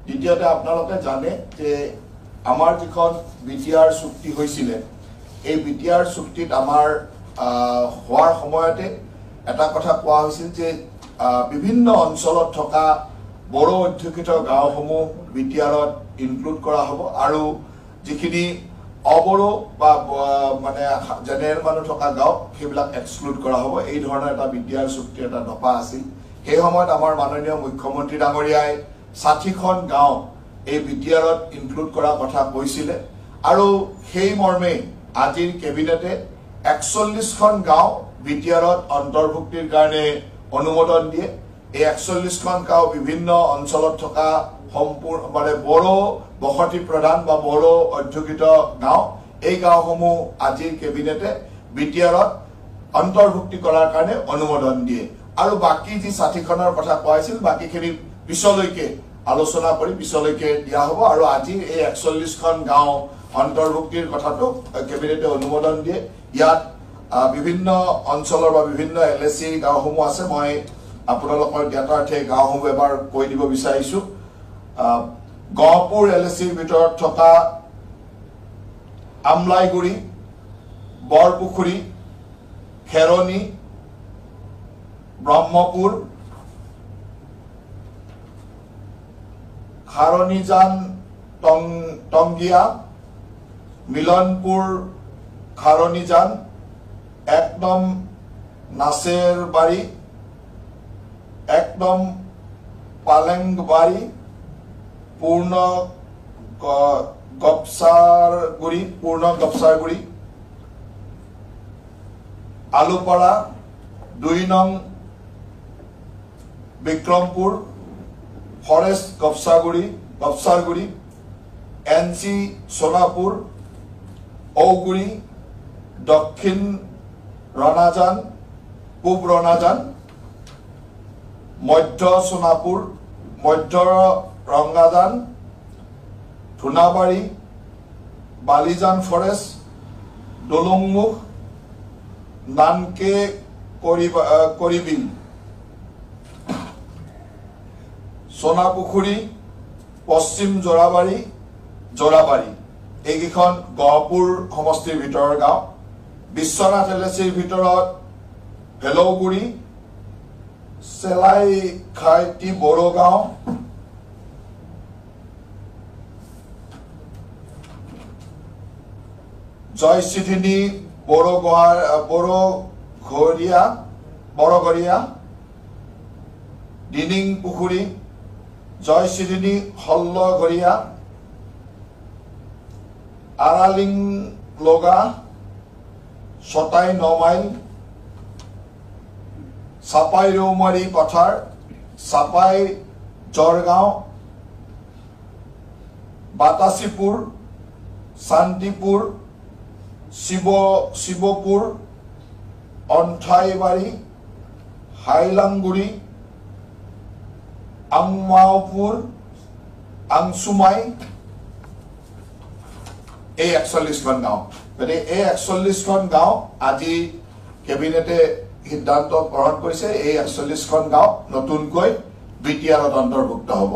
দ্বিতীয়তে আপোনালোকে জানে যে আমাৰ যিখন বিটিআৰ চুক্তি হৈছিল এই বিটিআৰ চুক্তিত আমাৰ হোৱাৰ সময়তে এটা কথা কোৱা হৈছিল যে বিভিন্ন অঞ্চলত থকা বড়ো অধ্যুষিত গাঁওসমূহ বিটিআৰত ইনক্লুড কৰা হ'ব আৰু যিখিনি অবড়ো বা মানে জেনেৰেল মানুহ থকা গাঁও সেইবিলাক এক্সক্লুড কৰা হ'ব এই ধৰণৰ এটা বিটিআৰ চুক্তি এটা দফা আছিল সেই সময়ত আমাৰ মাননীয় মুখ্যমন্ত্ৰী ডাঙৰীয়াই 60খন গাঁও এই বিটিআৰত ইনক্লুড কৰা কথা কৈছিল আৰু সেই মৰ্মে আজিৰ কেবিনেটে 41খন গাঁও বিটিআৰত অন্তৰ্ভুক্তিৰ কাৰণে অনুমোদন দিয়ে এই 41খন গাঁও বিভিন্ন অঞ্চলত থকা সম্পূৰ্ণ মানে বড়ো বসতি প্ৰধান বা বড়ো অধ্যুষিত গাঁও এই গাঁওসমূহ আজিৰ কেবিনেটে বিটিআৰত অন্তৰ্ভুক্তি কৰাৰ কাৰণে অনুমোদন দিয়ে আৰু বাকি যি 60খনৰ কথা কোৱাইছিল বাকিখিনি পিছলৈকে আলোচনা কৰি পিছলৈকে দিয়া হ'ব আৰু আজি এই 41খন গাঁও অন্তৰ্ভুক্তিৰ কথাটো কেবিনেটে অনুমোদন দিয়ে ইয়াত বিভিন্ন অঞ্চলৰ বা বিভিন্ন এলএসি গাঁওসমূহ আছে মই আপোনালোকৰ জ্ঞাতাৰ্থে গাঁওসমূহ এবাৰ কৈ দিব বিচাৰিছো গহপুৰ এলএসিৰ ভিতৰত থকা আমলাইগুৰি বৰপুখুৰী খেৰণী ব্ৰহ্মপুৰ খাৰণীজান টংগিয়া মিলনপুৰ খাৰণীজান একদম নাচেৰবাৰী একদম পালেংবাৰী পূৰ্ণ গপসাৰগুৰি আলুপাৰা 2 নং বিক্ৰমপুৰ ফৰেষ্ট গপসাৰগুৰি এনসি সোনাপুৰ ঔগুৰি দক্ষিণ ৰনাজান পূব ৰনাজান মধ্য সোনাপুৰ মধ্য ৰংগাজান ধুনাবাৰী বালিজান ফৰেষ্ট দলংমুখ নানকে কৰিবিল সোনাপুখুৰী পশ্চিম জোৰাবাৰী এইকেইখন গহপুৰ সমষ্টিৰ ভিতৰৰ গাঁও বিশ্বনাথ এলএসিৰ ভিতৰত ভেলৌগুৰি চেলাই খাইটি বড়ো গাঁও জয়চিধিনী বড়গৰীয়া ডিনিং পুখুৰী জয়চিধিনী হল্লগৰীয়া আৰালিং লগা ছটাই 9 মাইল চাপাই ৰৌমাৰী পথাৰ চাপাই জৰগাঁও বাতাসীপুৰ শান্তিপুৰ শিৱপুৰ অন্থাইবাৰী হাইলাংগুৰি আংমাওপুৰ আংসুমাই এই 41খন গাঁও গতিকে এই 41খন গাঁও আজি কেবিনেটে সিদ্ধান্ত গ্ৰহণ কৰিছে এই 41খন গাঁও নতুনকৈ বিটিআৰত অন্তৰ্ভুক্ত হ'ব